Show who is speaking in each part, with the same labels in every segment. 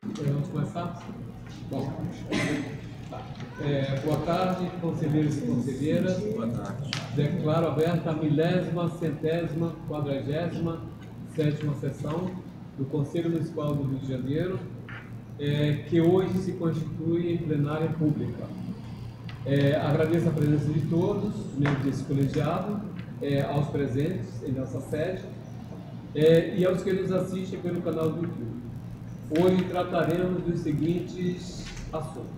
Speaker 1: Vamos começar? Bom, boa tarde, conselheiros e conselheiras.
Speaker 2: Boa tarde.
Speaker 1: Declaro aberta a 1000ª, 147ª sessão do Conselho Municipal do Rio de Janeiro, que hoje se constitui em plenária pública. Agradeço a presença de todos, membros desse colegiado, aos presentes em nossa sede e aos que nos assistem pelo canal do YouTube. Hoje trataremos dos seguintes assuntos.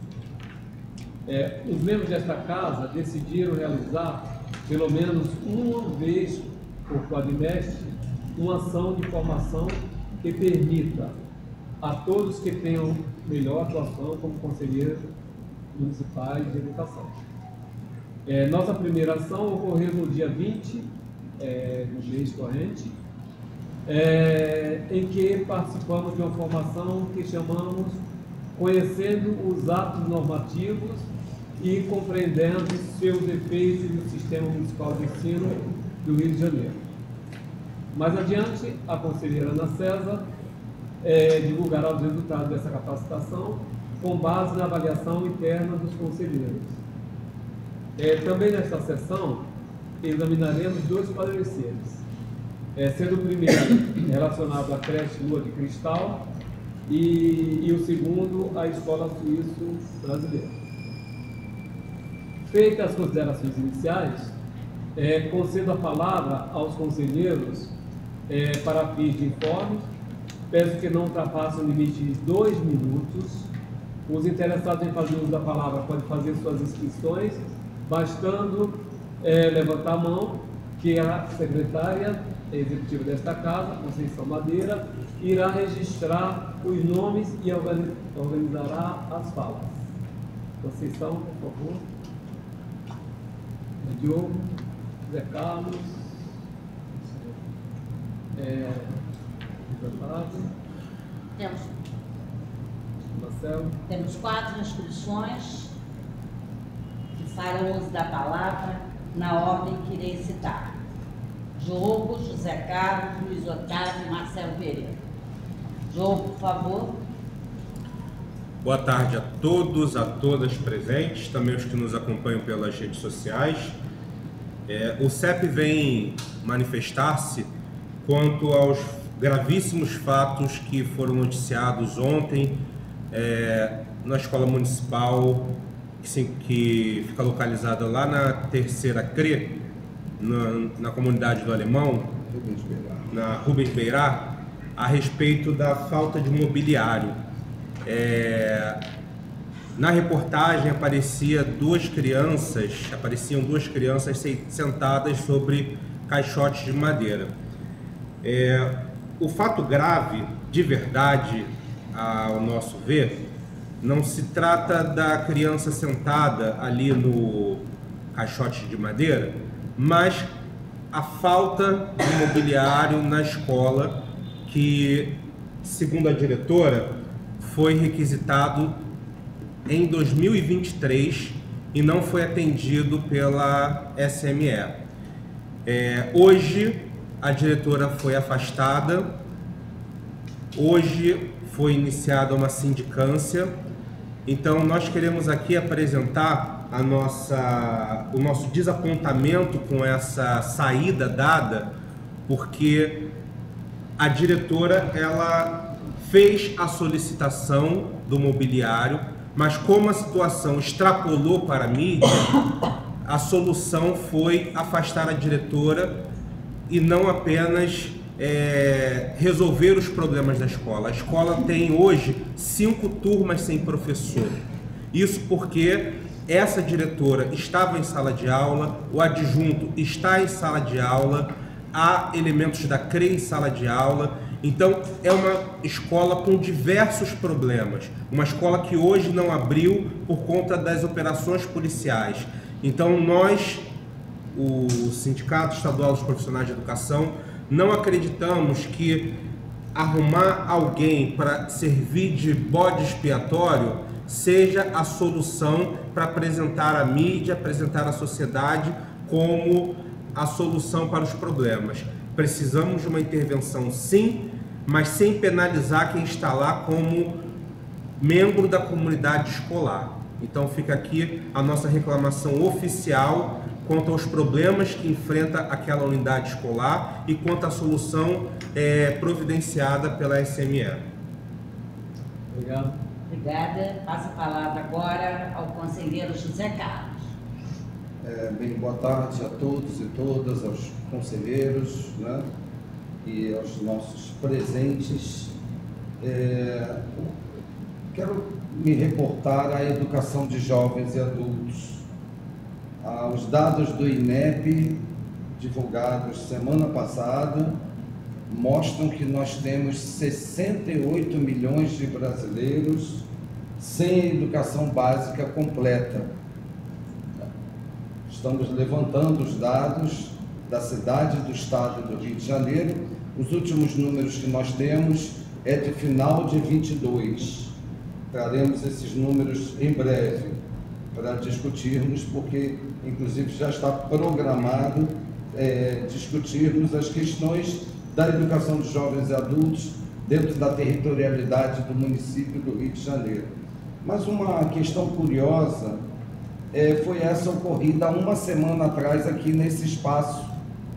Speaker 1: Os membros desta casa decidiram realizar, pelo menos uma vez por quadrimestre, uma ação de formação que permita a todos que tenham melhor atuação como conselheiros municipais de educação. Nossa primeira ação ocorreu no dia 20 do mês corrente, em que participamos de uma formação que chamamos Conhecendo os Atos Normativos e Compreendendo seus efeitos no Sistema Municipal de Ensino do Rio de Janeiro. Mais adiante, a conselheira Ana César divulgará os resultados dessa capacitação com base na avaliação interna dos conselheiros. Também nesta sessão, examinaremos dois pareceres, sendo o primeiro relacionado à creche Lua de Cristal e o segundo à Escola Suíço Brasileira. Feitas as considerações iniciais, concedo a palavra aos conselheiros para fins de informe. Peço que não ultrapassem o limite de 2 minutos. Os interessados em fazer uso da palavra podem fazer suas inscrições, bastando levantar a mão, que a secretária executiva desta casa, Conceição Madeira, irá registrar os nomes e organizará as falas. Conceição, por favor. Diogo, Zé Carlos,
Speaker 3: Temos 4 inscrições que farão uso da palavra na ordem que irei citar: Diogo, José Carlos, Luiz Otávio e Marcelo Pereira. Diogo, por favor.
Speaker 2: Boa tarde a todos, a todas presentes, também os que nos acompanham pelas redes sociais. O CEP vem manifestar-se quanto aos gravíssimos fatos que foram noticiados ontem na escola municipal que fica localizada lá na Terceira CRE, na comunidade do Alemão, na Rubens Beirá, a respeito da falta de mobiliário. Na reportagem apareciam duas crianças sentadas sobre caixotes de madeira. O fato grave, de verdade, ao nosso ver, não se trata da criança sentada ali no caixote de madeira, mas a falta de mobiliário na escola que, segundo a diretora, foi requisitado em 2023 e não foi atendido pela SME. Hoje a diretora foi afastada, hoje foi iniciada uma sindicância, então nós queremos aqui apresentar o nosso desapontamento com essa saída dada, porque a diretora ela fez a solicitação do mobiliário, mas como a situação extrapolou para a mídia, a solução foi afastar a diretora e não apenas resolver os problemas da escola. A escola tem hoje 5 turmas sem professor. Isso porque essa diretora estava em sala de aula, o adjunto está em sala de aula, há elementos da CRE em sala de aula. Então é uma escola com diversos problemas, uma escola que hoje não abriu por conta das operações policiais. Então nós, o Sindicato Estadual dos Profissionais de Educação, não acreditamos que arrumar alguém para servir de bode expiatório seja a solução para apresentar à mídia, apresentar à sociedade como a solução para os problemas. Precisamos de uma intervenção, sim, mas sem penalizar quem está lá como membro da comunidade escolar. Então fica aqui a nossa reclamação oficial quanto aos problemas que enfrenta aquela unidade escolar e quanto à solução providenciada pela SME.
Speaker 1: Obrigado.
Speaker 3: Obrigada. Passo a palavra agora ao conselheiro José Carlos.
Speaker 4: Bem, boa tarde a todos e todas, aos conselheiros, né, e aos nossos presentes. Quero me reportar à educação de jovens e adultos. Os dados do INEP, divulgados semana passada, mostram que nós temos 68 milhões de brasileiros sem educação básica completa. Estamos levantando os dados da cidade e do estado do Rio de Janeiro. Os últimos números que nós temos é de final de 22. Traremos esses números em breve para discutirmos, porque inclusive já está programado discutirmos as questões da educação de jovens e adultos dentro da territorialidade do município do Rio de Janeiro. Mas uma questão curiosa foi essa ocorrida há uma semana atrás aqui nesse espaço,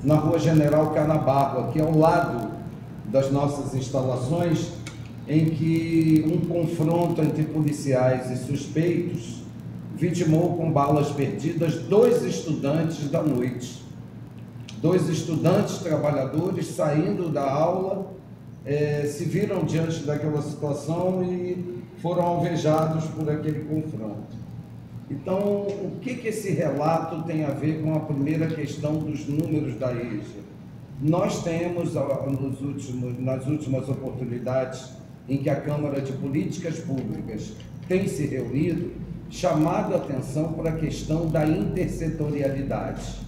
Speaker 4: na Rua General Canabarro, aqui ao lado das nossas instalações, em que um confronto entre policiais e suspeitos vitimou com balas perdidas 2 estudantes da noite. 2 estudantes trabalhadores saindo da aula, se viram diante daquela situação e foram alvejados por aquele confronto. Então, o que esse relato tem a ver com a primeira questão dos números da EJA? Nós temos, nas últimas oportunidades em que a Câmara de Políticas Públicas tem se reunido, chamado a atenção para a questão da intersetorialidade.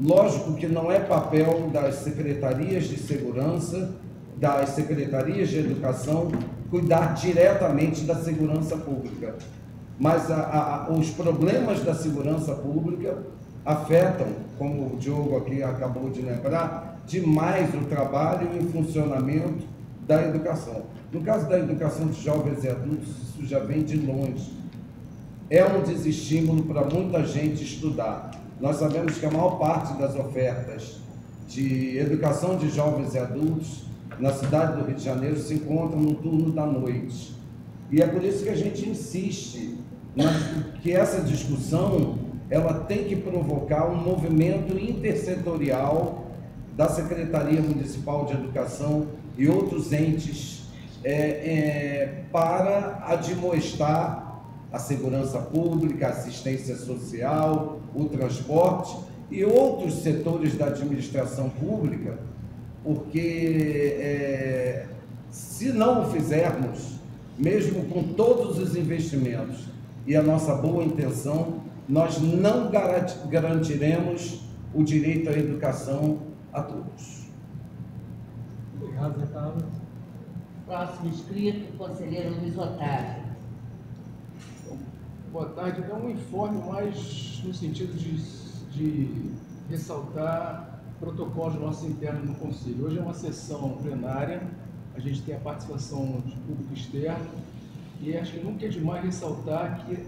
Speaker 4: Lógico que não é papel das secretarias de segurança, das secretarias de educação, cuidar diretamente da segurança pública. Mas os problemas da segurança pública afetam, como o Diogo aqui acabou de lembrar, demais o trabalho e o funcionamento da educação. No caso da educação de jovens e adultos, isso já vem de longe. É um desestímulo para muita gente estudar. Nós sabemos que a maior parte das ofertas de educação de jovens e adultos na cidade do Rio de Janeiro se encontram no turno da noite. E é por isso que a gente insiste que essa discussão ela tem que provocar um movimento intersetorial da Secretaria Municipal de Educação e outros entes para admoestar a segurança pública, a assistência social, o transporte e outros setores da administração pública, porque se não o fizermos, mesmo com todos os investimentos e a nossa boa intenção, nós não garantiremos o direito à educação a todos.
Speaker 1: Obrigado, Zé Carlos.
Speaker 3: Próximo inscrito, o conselheiro Luiz Otávio.
Speaker 5: Boa tarde. É um informe mais no sentido de ressaltar protocolos nossos internos no Conselho. Hoje é uma sessão plenária, a gente tem a participação de público externo e acho que nunca é demais ressaltar que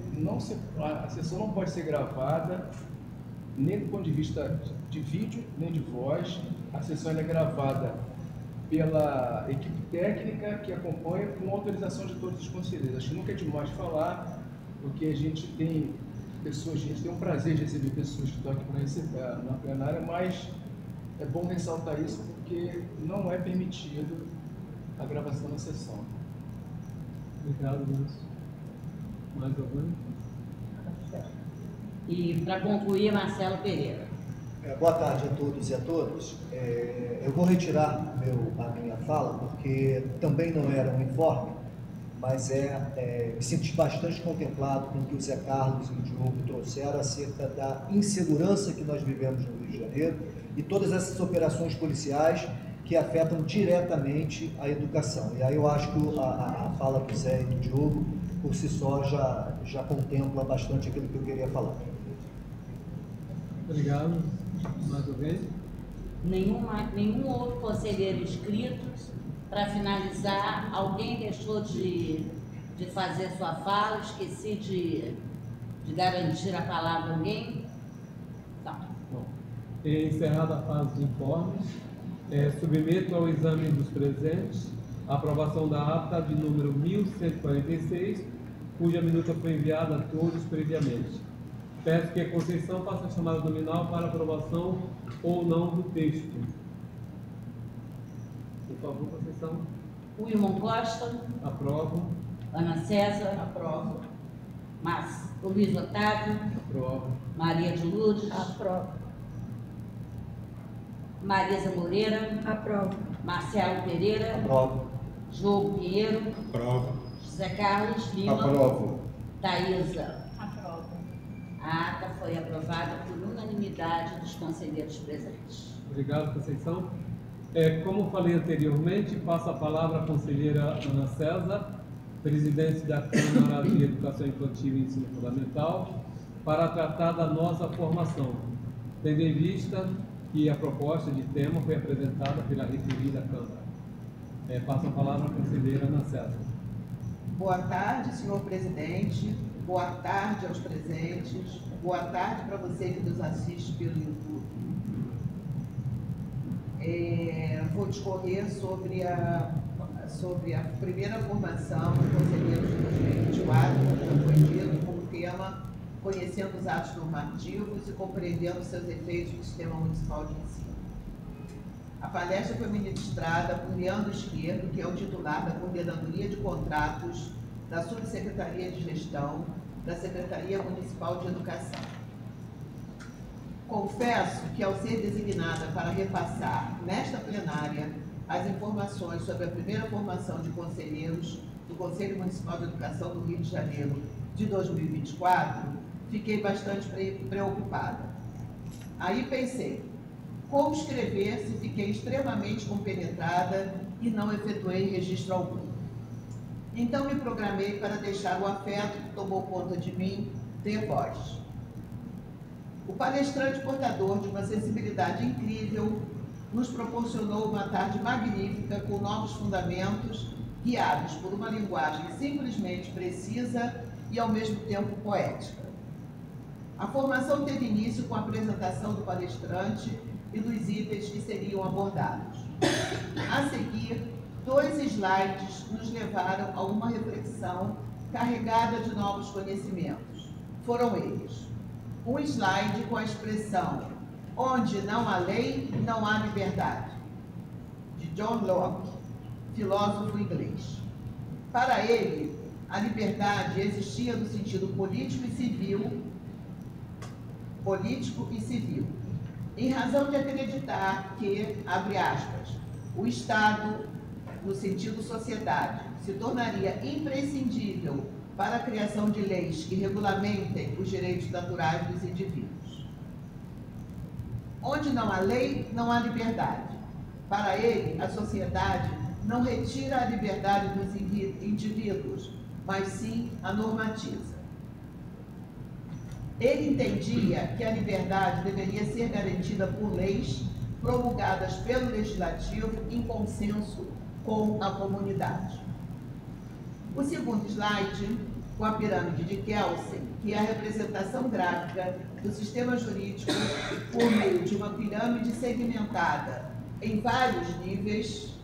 Speaker 5: a sessão não pode ser gravada nem do ponto de vista de vídeo, nem de voz. A sessão é gravada pela equipe técnica que acompanha com autorização de todos os conselheiros. Acho que nunca é demais falar, porque a gente tem pessoas, a gente tem um prazer de receber pessoas que estão aqui para receber na plenária, mas é bom ressaltar isso porque não é permitido a gravação da sessão.
Speaker 1: Obrigado, Luiz. Mais algum?
Speaker 3: E para concluir, Marcelo Pereira.
Speaker 6: Boa tarde a todos e a todas. Eu vou retirar a minha fala, porque também não era um informe, mas me senti bastante contemplado com o que o Zé Carlos e o Diogo trouxeram acerca da insegurança que nós vivemos no Rio de Janeiro e todas essas operações policiais que afetam diretamente a educação. E aí eu acho que a fala do Zé e do Diogo, por si só, já contempla bastante aquilo que eu queria falar.
Speaker 1: Obrigado. Mais alguém?
Speaker 3: Nenhum outro conselheiro inscrito. Para finalizar, alguém deixou de fazer sua fala? Esqueci de garantir a palavra a alguém? Tá.
Speaker 1: Bom, encerrada a fase de informes, submeto ao exame dos presentes a aprovação da ata de número 1146, cuja minuta foi enviada a todos previamente. Peço que a Conceição faça a chamada nominal para aprovação ou não do texto. Por favor, Conceição.
Speaker 3: Wilmon Costa.
Speaker 1: Aprovo.
Speaker 3: Ana César.
Speaker 7: Aprovo.
Speaker 3: Luiz Otávio.
Speaker 1: Aprovo.
Speaker 3: Maria de Lourdes.
Speaker 7: Aprovo.
Speaker 3: Marisa Moreira.
Speaker 7: Aprovo.
Speaker 3: Marcelo Pereira.
Speaker 6: Aprovo.
Speaker 3: João Pinheiro.
Speaker 2: Aprovo.
Speaker 3: José Carlos Lima.
Speaker 4: Aprovo.
Speaker 3: Thaísa.
Speaker 7: Aprovo.
Speaker 3: A ata foi aprovada por unanimidade dos conselheiros presentes.
Speaker 1: Obrigado, Conceição. Como falei anteriormente, passo a palavra à conselheira Ana César, presidente da Câmara de Educação Infantil e Ensino Fundamental, para tratar da nossa formação, tendo em vista que a proposta de tema foi apresentada pela referida Câmara. Passo a palavra à conselheira Ana César.
Speaker 7: Boa tarde, senhor presidente. Boa tarde aos presentes. Boa tarde para você que nos assiste pelo YouTube. Vou discorrer sobre a primeira formação do Conselheiro de 2024, como foi dito, com o tema Conhecendo os Atos Normativos e Compreendendo seus Efeitos no Sistema Municipal de Ensino. A palestra foi ministrada por Leandro Esquerdo, que é o titular da Coordenadoria de Contratos da Subsecretaria de Gestão da Secretaria Municipal de Educação. Confesso que, ao ser designada para repassar nesta plenária as informações sobre a primeira formação de conselheiros do Conselho Municipal de Educação do Rio de Janeiro de 2024, fiquei bastante preocupada. Aí pensei, como escrever se fiquei extremamente compenetrada e não efetuei registro algum? Então me programei para deixar o afeto que tomou conta de mim ter voz. O palestrante portador de uma sensibilidade incrível nos proporcionou uma tarde magnífica com novos fundamentos, guiados por uma linguagem simplesmente precisa e ao mesmo tempo poética. A formação teve início com a apresentação do palestrante e dos itens que seriam abordados. A seguir, 2 slides nos levaram a uma reflexão carregada de novos conhecimentos. Foram eles: um slide com a expressão "onde não há lei, não há liberdade", de John Locke, filósofo inglês. Para ele, a liberdade existia no sentido político e civil, em razão de acreditar que, abre aspas, o Estado, no sentido sociedade, se tornaria imprescindível para a criação de leis que regulamentem os direitos naturais dos indivíduos. Onde não há lei, não há liberdade. Para ele, a sociedade não retira a liberdade dos indivíduos, mas sim a normatiza. Ele entendia que a liberdade deveria ser garantida por leis promulgadas pelo Legislativo em consenso com a comunidade. O segundo slide, com a pirâmide de Kelsen, que é a representação gráfica do sistema jurídico por meio de uma pirâmide segmentada em vários níveis.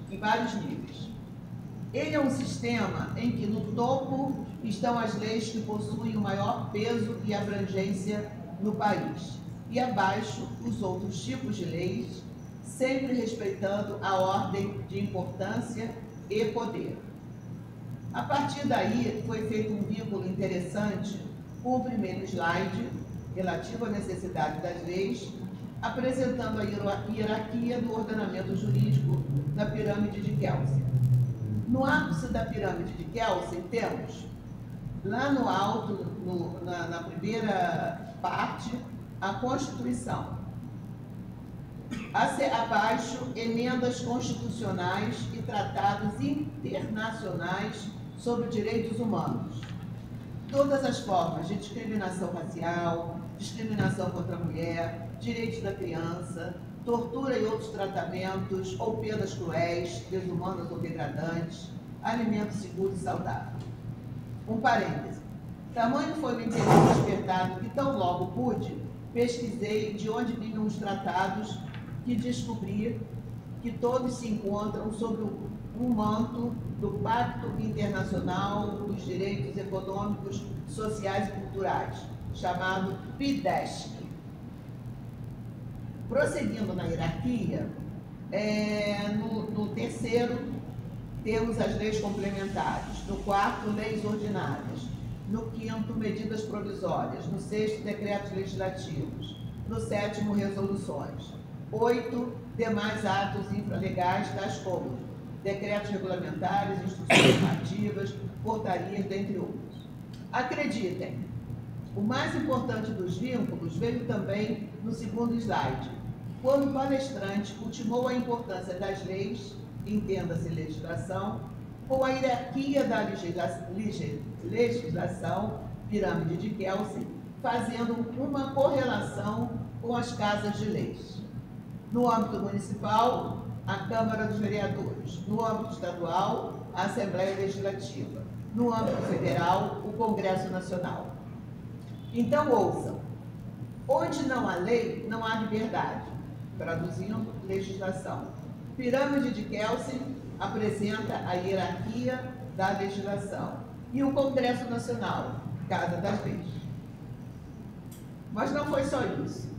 Speaker 7: Ele é um sistema em que no topo estão as leis que possuem o maior peso e abrangência no país, e abaixo os outros tipos de leis, sempre respeitando a ordem de importância e poder. A partir daí, foi feito um vínculo interessante com o primeiro slide, relativo à necessidade das leis, apresentando a hierarquia do ordenamento jurídico da pirâmide de Kelsen. No ápice da pirâmide de Kelsen, temos, lá no alto, na primeira parte, a Constituição. Abaixo, emendas constitucionais e tratados internacionais sobre direitos humanos. Todas as formas de discriminação racial, discriminação contra a mulher, direitos da criança, tortura e outros tratamentos ou penas cruéis, desumanas ou degradantes, alimento seguro e saudável. Um parêntese. Tamanho foi o interesse despertado que tão logo pude, pesquisei de onde vinham os tratados que descobri que todos se encontram sob um manto do Pacto Internacional dos Direitos Econômicos, Sociais e Culturais, chamado PIDESC. Prosseguindo na hierarquia, no terceiro temos as leis complementares, no quarto, leis ordinárias, no quinto, medidas provisórias, no sexto, decretos legislativos, no sétimo, resoluções. 8, demais atos infralegais, tais como decretos regulamentares, instruções normativas, portarias, dentre outros. Acreditem, o mais importante dos vínculos veio também no segundo slide, quando o palestrante ultimou a importância das leis, entenda-se legislação, com a hierarquia da legislação, pirâmide de Kelsen, fazendo uma correlação com as casas de leis. No âmbito municipal, a Câmara dos Vereadores. No âmbito estadual, a Assembleia Legislativa. No âmbito federal, o Congresso Nacional. Então, ouçam. Onde não há lei, não há liberdade. Traduzindo, legislação. Pirâmide de Kelsen apresenta a hierarquia da legislação. E o Congresso Nacional, Casa das Leis. Mas não foi só isso.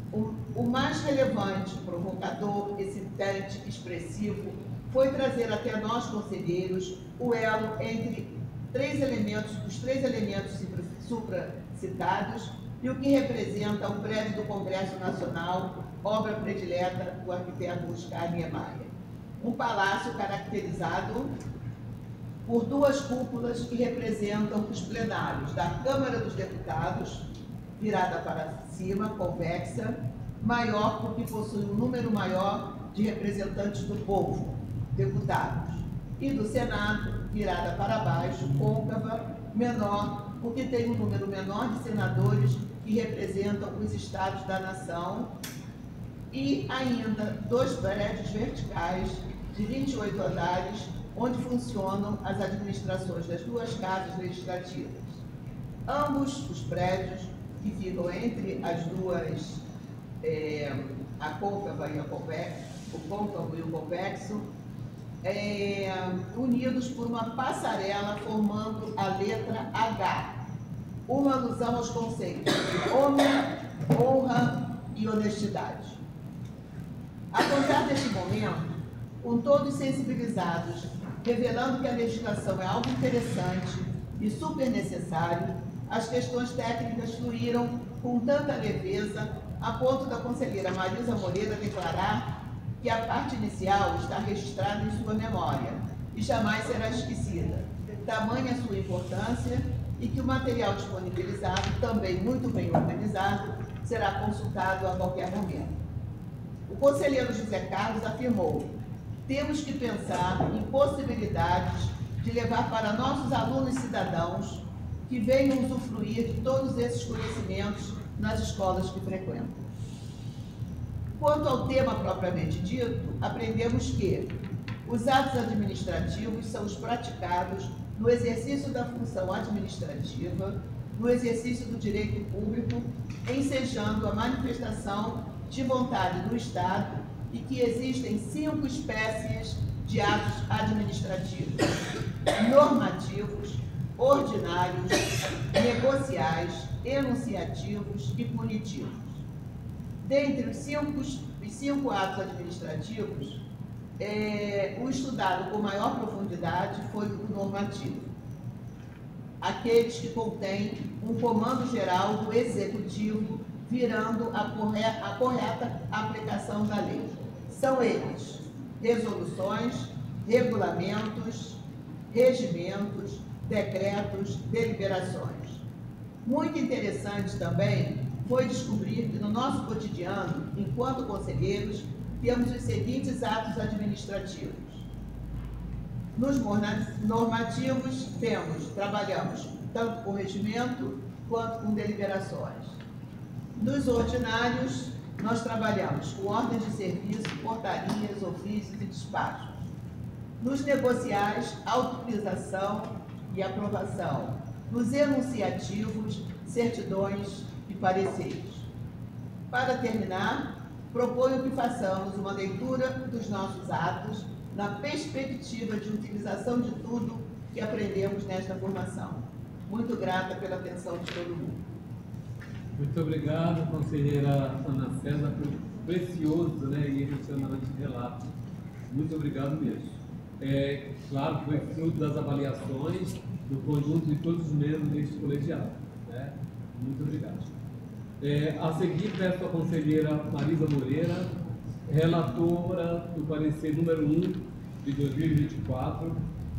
Speaker 7: O mais relevante, provocador, excitante, expressivo, foi trazer até nós, conselheiros, o elo entre os três elementos supracitados e o que representa o prédio do Congresso Nacional, obra predileta do arquiteto Oscar Niemeyer. Um palácio caracterizado por duas cúpulas que representam os plenários da Câmara dos Deputados, virada para cima, convexa, maior porque possui um número maior de representantes do povo, deputados, e do Senado, virada para baixo, côncava, menor porque tem um número menor de senadores que representam os estados da nação, e ainda 2 prédios verticais de 28 andares, onde funcionam as administrações das 2 casas legislativas. Ambos os prédios que ficam entre as duas, a côncava e o côncavo e o convexo, unidos por uma passarela formando a letra H, uma alusão aos conceitos de homem, honra e honestidade. A contar deste momento, com todos sensibilizados, revelando que a legislação é algo interessante e super necessário, as questões técnicas fluíram com tanta leveza, a ponto da conselheira Marisa Moreira declarar que a parte inicial está registrada em sua memória e jamais será esquecida, tamanha a sua importância, e que o material disponibilizado, também muito bem organizado, será consultado a qualquer momento. O conselheiro José Carlos afirmou: temos que pensar em possibilidades de levar para nossos alunos cidadãos que venham usufruir de todos esses conhecimentos nas escolas que frequentam. Quanto ao tema propriamente dito, aprendemos que os atos administrativos são os praticados no exercício da função administrativa, no exercício do direito público, ensejando a manifestação de vontade do Estado, e que existem 5 espécies de atos administrativos: normativos, ordinários, negociais, enunciativos e punitivos. Dentre os 5 atos administrativos, o estudado com maior profundidade foi o normativo, aqueles que contêm um comando geral do Executivo virando a correta aplicação da lei. São eles: resoluções, regulamentos, regimentos, decretos, deliberações. Muito interessante também foi descobrir que no nosso cotidiano, enquanto conselheiros, temos os seguintes atos administrativos. Nos normativos trabalhamos tanto com regimento quanto com deliberações. Nos ordinários, nós trabalhamos com ordens de serviço, portarias, ofícios e despachos. Nos negociais, autorização e aprovação. Nos enunciativos, certidões e pareceres. Para terminar, proponho que façamos uma leitura dos nossos atos na perspectiva de utilização de tudo que aprendemos nesta formação. Muito grata pela atenção de todo mundo.
Speaker 1: Muito obrigado, conselheira Ana César, pelo precioso, e emocionante relato. Muito obrigado mesmo. Claro, foi fruto das avaliações do conjunto de todos os membros deste colegiado. Muito obrigado. A seguir, peço à conselheira Marisa Moreira, relatora do parecer número 1 de 2024,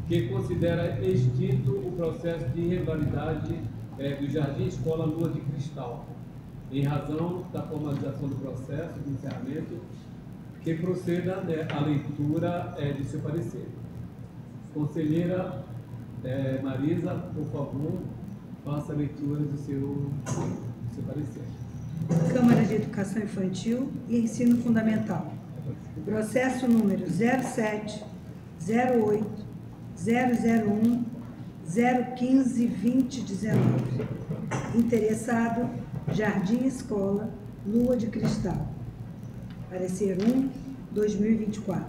Speaker 1: que considera extinto o processo de irregularidade do Jardim Escola Lua de Cristal, em razão da formalização do processo de encerramento, que proceda a leitura de seu parecer. Conselheira Marisa, por favor, faça a leitura do seu parecer.
Speaker 8: Câmara de Educação Infantil e Ensino Fundamental. Processo número 07 08 001 015 2019. Interessado, Jardim Escola Lua de Cristal. Parecer 1, 2024.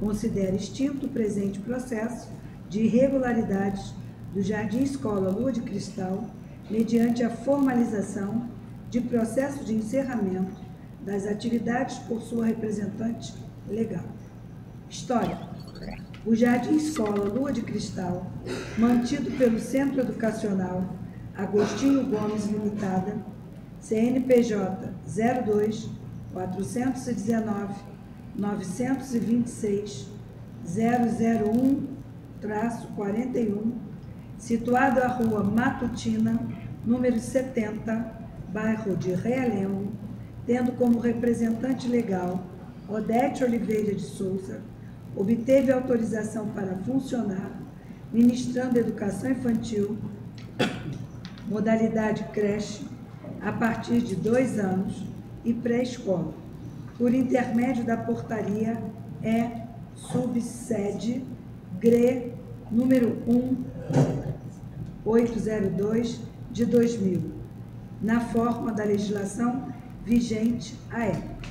Speaker 8: Considera extinto o presente processo de irregularidades do Jardim Escola Lua de Cristal mediante a formalização de processo de encerramento das atividades por sua representante legal. História. O Jardim Escola Lua de Cristal, mantido pelo Centro Educacional Agostinho Gomes Limitada, CNPJ 02 419 926 001-41, situado à Rua Matutina, número 70, bairro de Realengo, tendo como representante legal Odete Oliveira de Souza, obteve autorização para funcionar, ministrando educação infantil, modalidade creche, a partir de 2 anos, e pré-escola, por intermédio da portaria subsede GRE número 1802 de 2000, na forma da legislação vigente à época.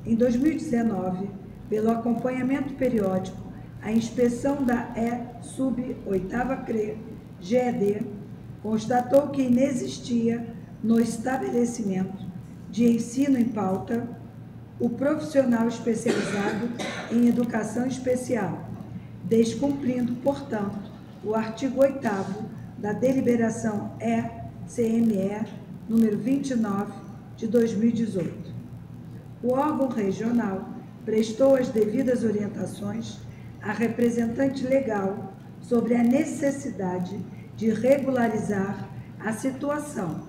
Speaker 8: Em 2019, pelo acompanhamento periódico, a inspeção da sub-8ª CRE GED constatou que inexistia no estabelecimento de ensino em pauta o profissional especializado em educação especial, descumprindo, portanto, o artigo 8º da deliberação CME número 29 de 2018. O órgão regional prestou as devidas orientações à representante legal sobre a necessidade de regularizar a situação.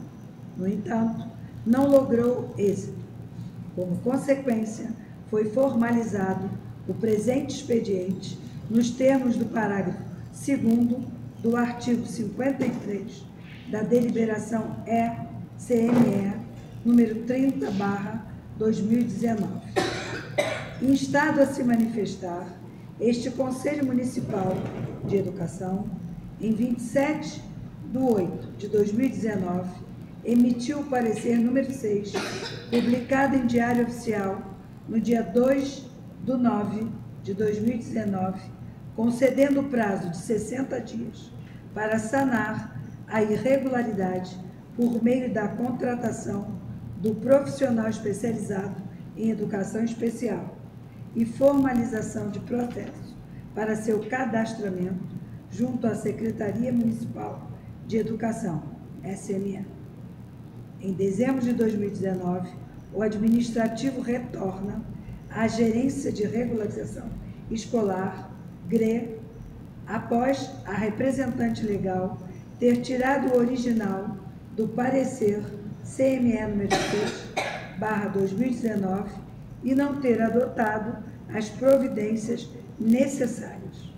Speaker 8: No entanto, não logrou êxito. Como consequência, foi formalizado o presente expediente nos termos do parágrafo 2º do artigo 53 da deliberação CME número 30/2019. Instado a se manifestar, este Conselho Municipal de Educação, em 27/8/2019, emitiu o parecer número 6, publicado em Diário Oficial no dia 2/9/2019, concedendo o prazo de 60 dias para sanar a irregularidade por meio da contratação do profissional especializado em educação especial e formalização de processo para seu cadastramento junto à Secretaria Municipal de Educação, SME. Em dezembro de 2019, o administrativo retorna à Gerência de Regularização Escolar, GRE, após a representante legal ter tirado o original do parecer CME número 6/2019 e não ter adotado as providências necessárias.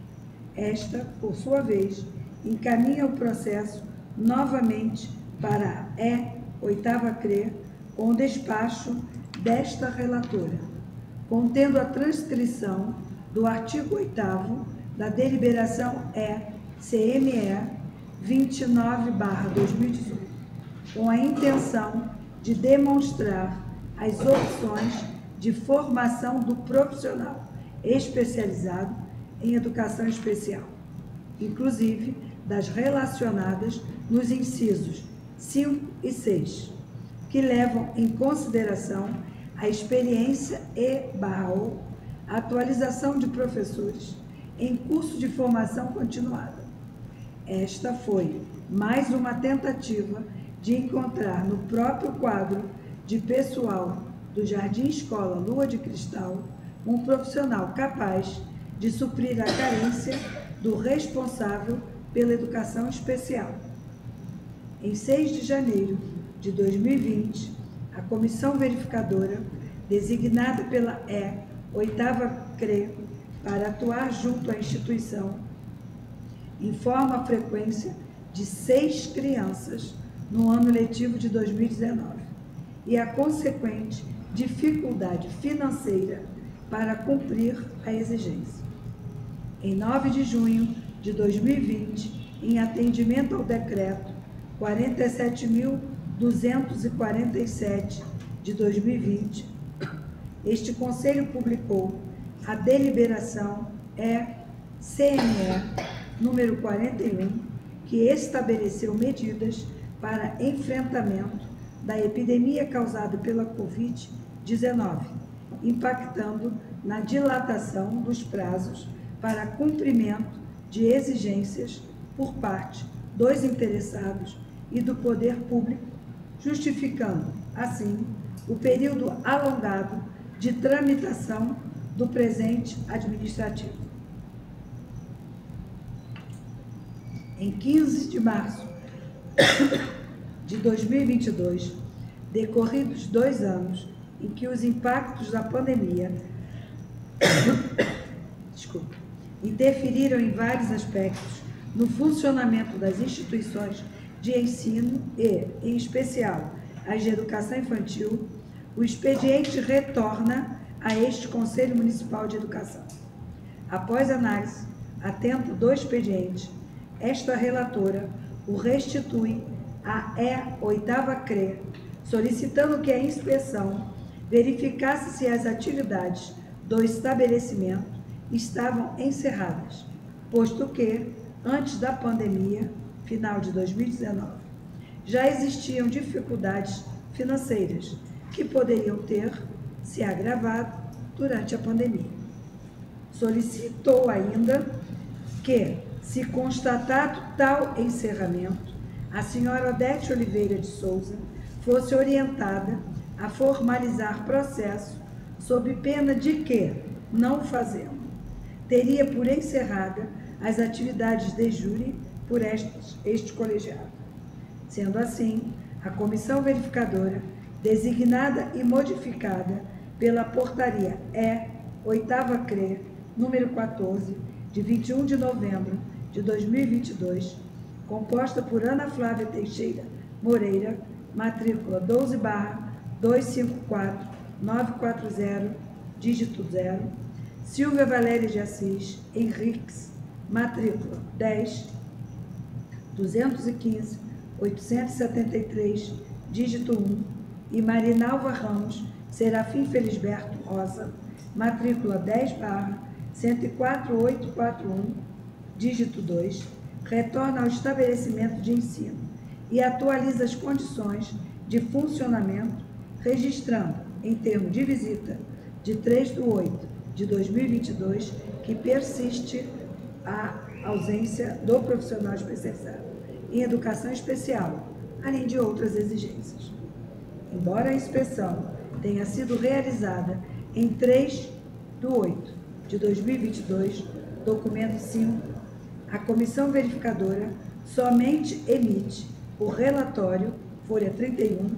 Speaker 8: Esta, por sua vez, encaminha o processo novamente para a 8ª CRE com o despacho desta relatora, contendo a transcrição do artigo 8º da deliberação CME 29/2018, com a intenção de demonstrar as opções de formação do profissional especializado em educação especial, inclusive das relacionadas nos incisos 5 e 6, que levam em consideração a experiência e/ou atualização de professores em curso de formação continuada. Esta foi mais uma tentativa de encontrar no próprio quadro de pessoal do Jardim Escola Lua de Cristal um profissional capaz de suprir a carência do responsável pela educação especial. Em 6 de janeiro de 2020, a comissão verificadora, designada pela 8ª CRE para atuar junto à instituição, informa a frequência de 6 crianças no ano letivo de 2019 e a consequente dificuldade financeira para cumprir a exigência. Em 9 de junho de 2020, em atendimento ao decreto 47.247 de 2020, este Conselho publicou a deliberação CME número 41, que estabeleceu medidas para enfrentamento da epidemia causada pela Covid-19, impactando na dilatação dos prazos para cumprimento de exigências por parte dos interessados e do poder público, justificando, assim, o período alongado de tramitação do presente administrativo. Em 15 de março de 2022, decorridos 2 anos em que os impactos da pandemia interferiram em vários aspectos no funcionamento das instituições de ensino e, em especial, as de educação infantil, o expediente retorna a este Conselho Municipal de Educação. Após análise atenta do expediente, esta relatora o restitui à 8ª CRE, solicitando que a inspeção verificasse se as atividades do estabelecimento estavam encerradas, posto que, antes da pandemia, final de 2019, já existiam dificuldades financeiras que poderiam ter se agravado durante a pandemia. Solicitou ainda que, se constatado tal encerramento, a senhora Odete Oliveira de Souza fosse orientada a formalizar processo sob pena de que, não fazendo, teria por encerrada as atividades de júri por este colegiado. Sendo assim, a comissão verificadora, designada e modificada pela portaria 8ª CRE, número 14, de 21 de novembro de 2022, composta por Ana Flávia Teixeira Moreira, matrícula 12/254940, dígito 0, Silvia Valéria de Assis Henriques, matrícula 10.215.873, dígito 1, e Marinalva Ramos Serafim Felisberto Rosa, matrícula 10/104841, dígito 2, retorna ao estabelecimento de ensino e atualiza as condições de funcionamento, registrando, em termo de visita de 3/8/2022, que persiste a ausência do profissional especializado em educação especial, além de outras exigências. Embora a inspeção tenha sido realizada em 3/8/2022, documento 5, a comissão verificadora somente emite o relatório, folha 31,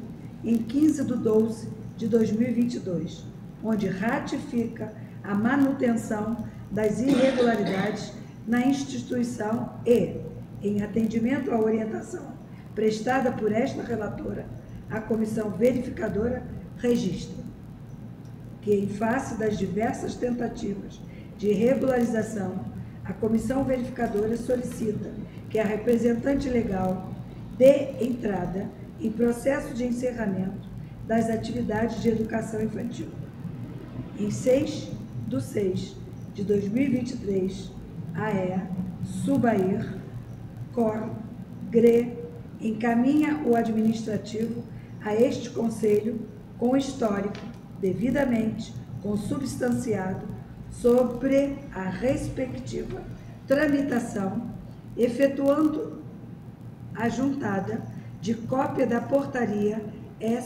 Speaker 8: em 15/12/2022, onde ratifica a manutenção das irregularidades na instituição e, em atendimento à orientação prestada por esta relatora, a comissão verificadora registra que, em face das diversas tentativas de regularização, a comissão verificadora solicita que a representante legal dê entrada em processo de encerramento das atividades de educação infantil. Em 6/6/2023, a AEA, Subair, Cor, GRE, encaminha o administrativo a este Conselho com histórico devidamente consubstanciado sobre a respectiva tramitação, efetuando a juntada de cópia da portaria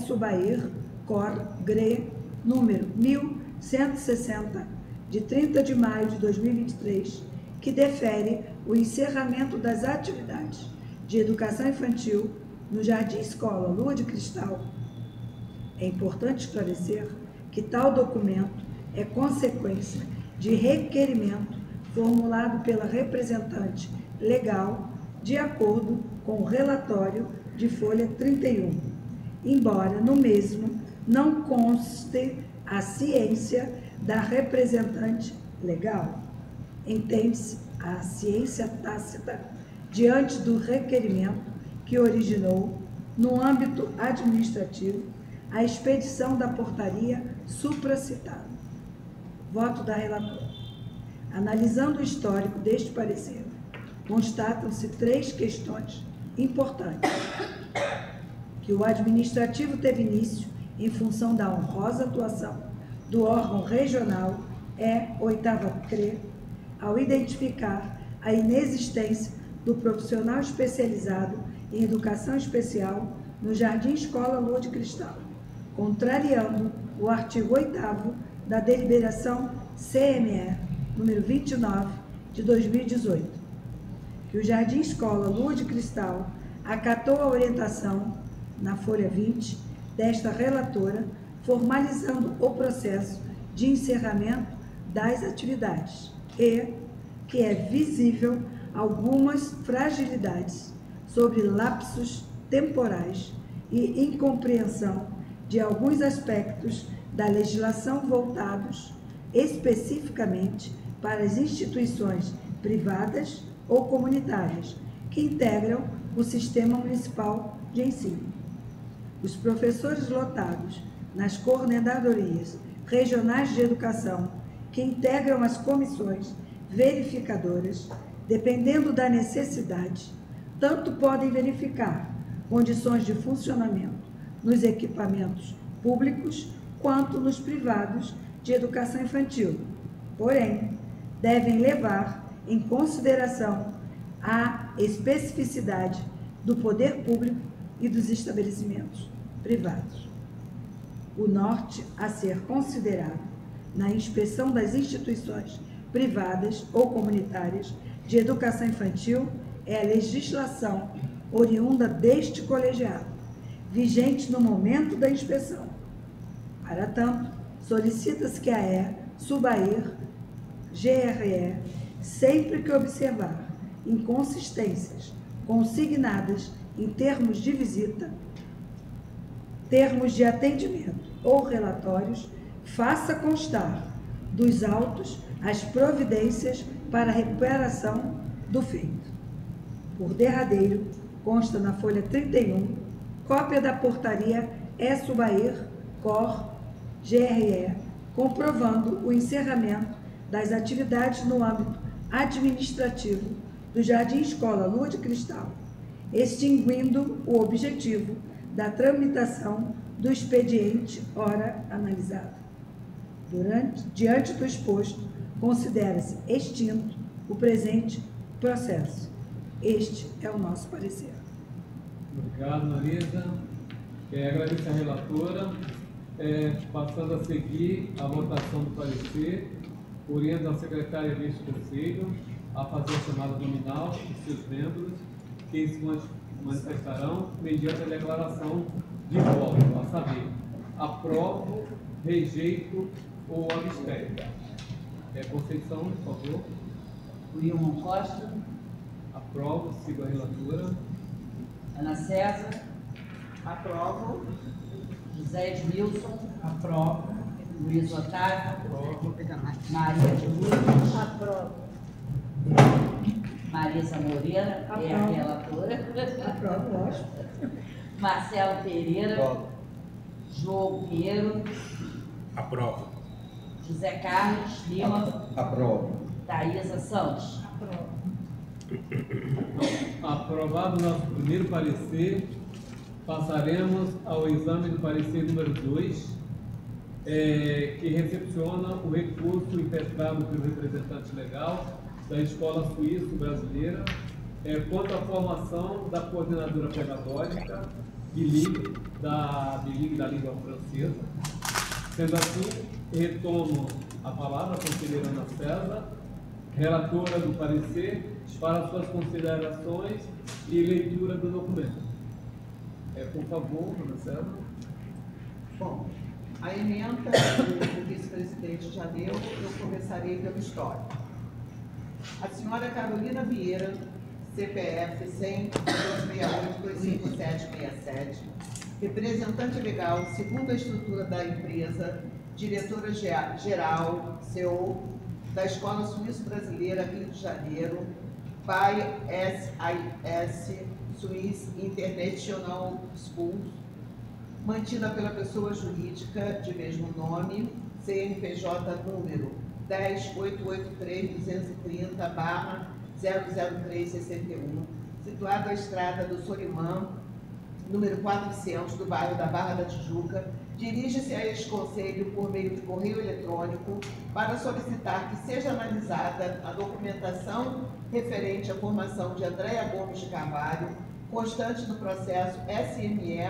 Speaker 8: Subair, Cor, GRE, número 1160, de 30 de maio de 2023, que defere o encerramento das atividades de educação infantil no Jardim Escola Lua de Cristal. É importante esclarecer que tal documento é consequência de requerimento formulado pela representante legal de acordo com o relatório de folha 31, embora no mesmo não conste a ciência da representante legal. Entende-se a ciência tácita diante do requerimento que originou, no âmbito administrativo, a expedição da portaria supracitada. Voto da relatora. Analisando o histórico deste parecer, constatam-se 3 questões importantes. Que o administrativo teve início em função da honrosa atuação do órgão regional 8ª CRE, ao identificar a inexistência do profissional especializado em educação especial no Jardim Escola Lua de Cristal, contrariando o artigo 8º da deliberação CME número 29 de 2018, que o Jardim Escola Lua de Cristal acatou a orientação na folha 20 desta relatora, formalizando o processo de encerramento das atividades e que é visível algumas fragilidades sobre lapsos temporais e incompreensão de alguns aspectos da legislação voltados especificamente para as instituições privadas ou comunitárias que integram o sistema municipal de ensino. Os professores lotados nas coordenadorias regionais de educação que integram as comissões verificadoras, dependendo da necessidade, tanto podem verificar condições de funcionamento nos equipamentos públicos quanto nos privados de educação infantil. Porém, devem levar em consideração a especificidade do poder público e dos estabelecimentos privados. O norte a ser considerado na inspeção das instituições privadas ou comunitárias de educação infantil é a legislação oriunda deste colegiado, vigente no momento da inspeção. Para tanto, solicita-se que a AEA, Subair, GRE, sempre que observar inconsistências consignadas em termos de visita, termos de atendimento ou relatórios, faça constar dos autos as providências para a recuperação do feito. Por derradeiro, consta na folha 31, cópia da portaria Subair, Cor, GRE, comprovando o encerramento das atividades no âmbito administrativo do Jardim Escola Lua de Cristal, extinguindo o objetivo da tramitação do expediente ora analisado. Diante do exposto, considera-se extinto o presente processo. Este é o nosso parecer.
Speaker 1: Obrigado, Marisa. Agradeço à relatora. Passando a seguir a votação do parecer, oriento a secretária deste conselho a fazer a chamada nominal dos seus membros, que se manifestarão mediante a declaração de voto, a saber, aprovo, rejeito ou abstenho. Conceição, por favor.
Speaker 3: Wilmon Costa.
Speaker 1: Aprovo, sigo a relatora.
Speaker 3: Ana César.
Speaker 7: Aprovo.
Speaker 3: José Edmilson.
Speaker 8: Aprovo.
Speaker 3: Luiz Otávio.
Speaker 8: Aprovo.
Speaker 3: Maria de Lourdes.
Speaker 8: Aprovo.
Speaker 3: Marisa Moreira, é a relatora.
Speaker 8: Aprovo, lógico.
Speaker 3: Marcelo Pereira.
Speaker 4: Aprovo.
Speaker 3: João Pinheiro.
Speaker 2: Aprovo.
Speaker 3: José Carlos Lima.
Speaker 4: Aprovo.
Speaker 3: Thaisa Santos.
Speaker 8: Aprovo.
Speaker 1: Aprovado o nosso primeiro parecer, passaremos ao exame do parecer número 2, que recepciona o recurso impetrado pelo representante legal da Escola Suíço-Brasileira quanto à formação da coordenadora pedagógica bilingue da língua francesa. Sendo assim, retomo a palavra à conselheira Ana César, relatora do parecer, para suas considerações e leitura do documento. Por favor, Ana César.
Speaker 7: Bom, a emenda do vice-presidente já deu, eu começarei pelo histórico. A senhora Carolina Vieira, CPF 100-268-25767, representante legal, segundo a estrutura da empresa, diretora geral, CEO, da Escola Suíço-Brasileira, Rio de Janeiro, by SIS, Swiss International Schools, mantida pela pessoa jurídica de mesmo nome, CNPJ número 10.83230/00361, situado à estrada do Solimã, número 400, do bairro da Barra da Tijuca, dirige-se a este Conselho por meio de correio eletrônico para solicitar que seja analisada a documentação referente à formação de Andréia Gomes de Carvalho, constante do processo SME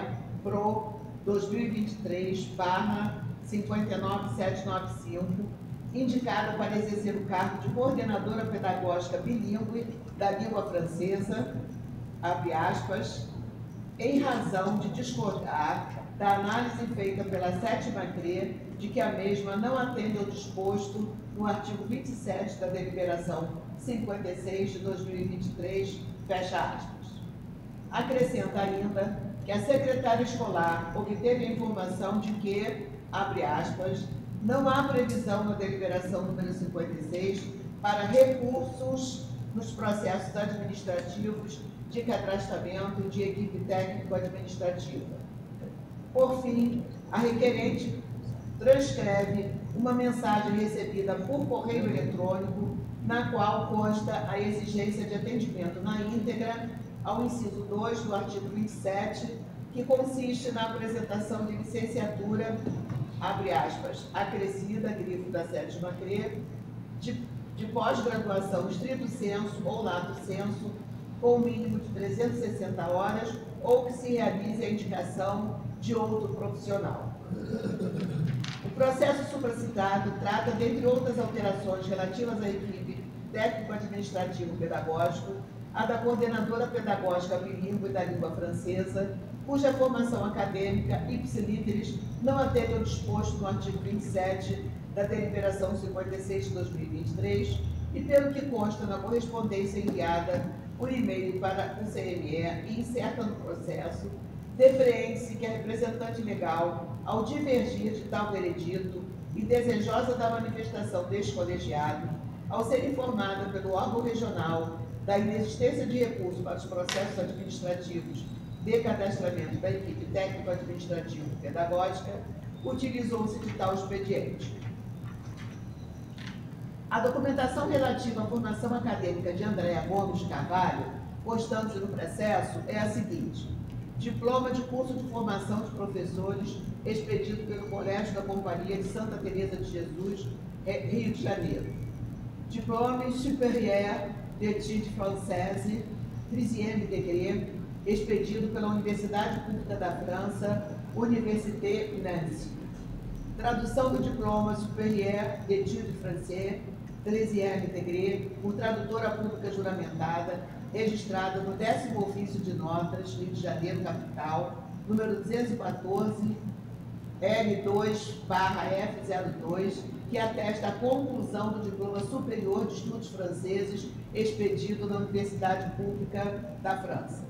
Speaker 7: PRO 2023/59795, indicada para exercer o cargo de coordenadora pedagógica bilíngue da língua francesa, abre aspas, em razão de discordar da análise feita pela 7ª CRE de que a mesma não atende ao disposto no artigo 27 da deliberação 56 de 2023, fecha aspas. Acrescenta ainda que a secretária escolar obteve a informação de que, abre aspas, não há previsão na deliberação número 56 para recursos nos processos administrativos de cadastramento de equipe técnico-administrativa. Por fim, a requerente transcreve uma mensagem recebida por correio eletrônico, na qual consta a exigência de atendimento na íntegra ao inciso 2 do artigo 27, que consiste na apresentação de licenciatura, abre aspas, acrescida, grifo da 7ª CRE, de pós-graduação estrito sensu ou lato sensu, com o mínimo de 360 horas, ou que se realize a indicação de outro profissional. O processo supracitado trata, dentre outras alterações relativas à equipe técnico-administrativo-pedagógico, a da coordenadora pedagógica bilíngue da língua francesa, cuja formação acadêmica ipsilíteris não atende ao disposto no artigo 27 da deliberação 56 de 2023 e pelo que consta na correspondência enviada por e-mail para o CME e incerta no processo, depreende-se que a representante legal, ao divergir de tal veredito e desejosa da manifestação deste colegiado, ao ser informada pelo órgão regional da inexistência de recurso para os processos administrativos de cadastramento da equipe técnico-administrativo-pedagógica, utilizou-se de tal expediente. A documentação relativa à formação acadêmica de Andréia Gomes de Carvalho, constante no processo, é a seguinte: diploma de curso de formação de professores, expedido pelo Colégio da Companhia de Santa Teresa de Jesus, Rio de Janeiro. Diplôme supérieur d'études françaises, 3e degré, expedido pela Universidade Pública da França, Université Nancy. Tradução do diploma supérieur d'études françaises, 13e degré, por tradutora pública juramentada, registrada no 10º ofício de notas, Rio de Janeiro, capital, número 214, L2/F02, que atesta a conclusão do diploma superior de estudos franceses, expedido na Universidade Pública da França.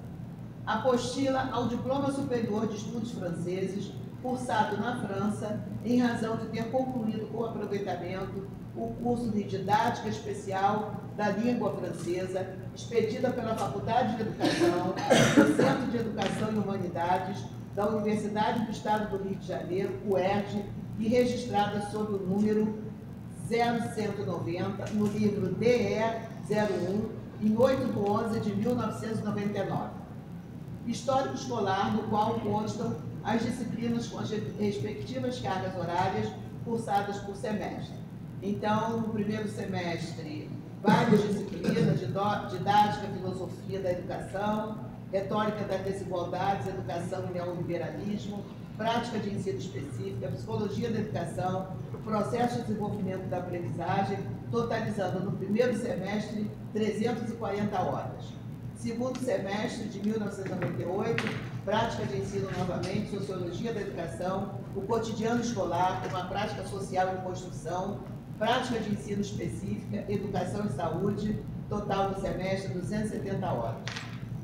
Speaker 7: apostila ao Diploma Superior de Estudos Franceses, cursado na França, em razão de ter concluído com aproveitamento o curso de Didática Especial da Língua Francesa, expedida pela Faculdade de Educação, do Centro de Educação e Humanidades, da Universidade do Estado do Rio de Janeiro, UERJ, e registrada sob o número 0190, no livro DE 01, em 8/11 de 1999. Histórico escolar, no qual constam as disciplinas com as respectivas cargas horárias cursadas por semestre. Então, no primeiro semestre, várias disciplinas de didática, filosofia da educação, retórica das desigualdades, educação e neoliberalismo, prática de ensino específica, psicologia da educação, processo de desenvolvimento da aprendizagem, totalizando no primeiro semestre 340 horas. Segundo semestre de 1998, prática de ensino novamente, sociologia da educação, o cotidiano escolar, uma prática social em construção, prática de ensino específica, educação e saúde, total do semestre 270 horas.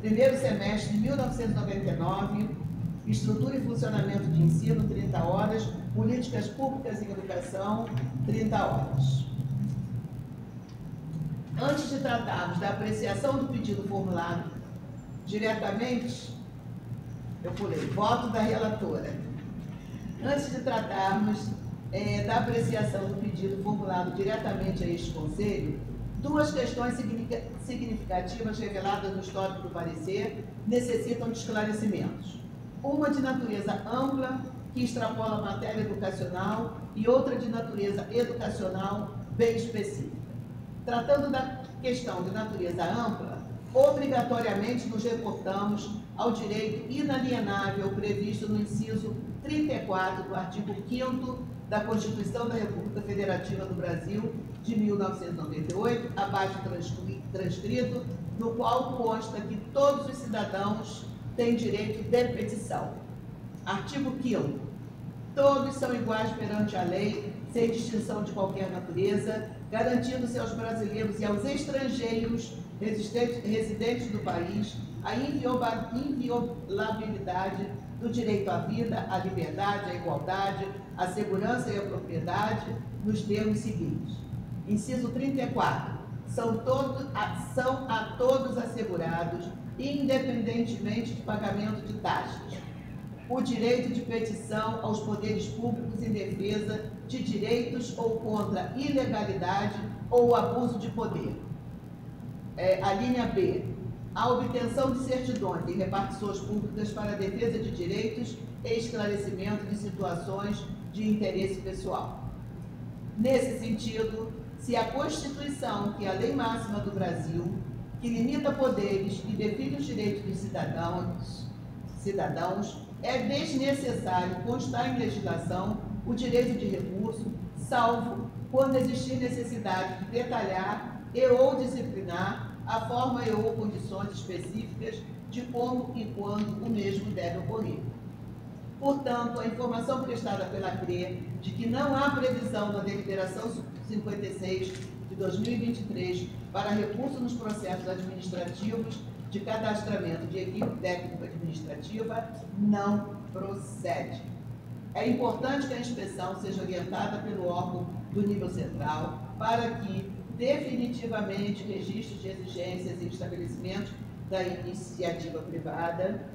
Speaker 7: Primeiro semestre de 1999, estrutura e funcionamento de ensino, 30 horas, políticas públicas em educação, 30 horas. Antes de tratarmos da apreciação do pedido formulado diretamente, voto da relatora. Antes de tratarmos da apreciação do pedido formulado diretamente a este Conselho, duas questões significativas reveladas no histórico do parecer necessitam de esclarecimentos. Uma de natureza ampla, que extrapola a matéria educacional, e outra de natureza educacional bem específica. Tratando da questão de natureza ampla, obrigatoriamente nos reportamos ao direito inalienável previsto no inciso 34 do artigo 5º da Constituição da República Federativa do Brasil, de 1998, abaixo transcrito, no qual consta que todos os cidadãos têm direito de petição. Artigo 5º. Todos são iguais perante a lei, sem distinção de qualquer natureza, garantindo-se aos brasileiros e aos estrangeiros residentes do país a inviolabilidade do direito à vida, à liberdade, à igualdade, à segurança e à propriedade, nos termos seguintes. Inciso 34. São a todos assegurados, independentemente de pagamento de taxas, o direito de petição aos poderes públicos em defesa de direitos ou contra ilegalidade ou abuso de poder. A linha B. A obtenção de certidões e repartições públicas para a defesa de direitos e esclarecimento de situações de interesse pessoal. Nesse sentido, se a Constituição, que é a lei máxima do Brasil, que limita poderes e define os direitos dos cidadãos, é desnecessário constar em legislação o direito de recurso, salvo quando existir necessidade de detalhar e ou disciplinar a forma e ou condições específicas de como e quando o mesmo deve ocorrer. Portanto, a informação prestada pela CRE de que não há previsão na deliberação 56 de 2023 para recurso nos processos administrativos de cadastramento de equipe técnica administrativa não procede. É importante que a inspeção seja orientada pelo órgão do nível central para que, definitivamente, registros de exigências e estabelecimentos da iniciativa privada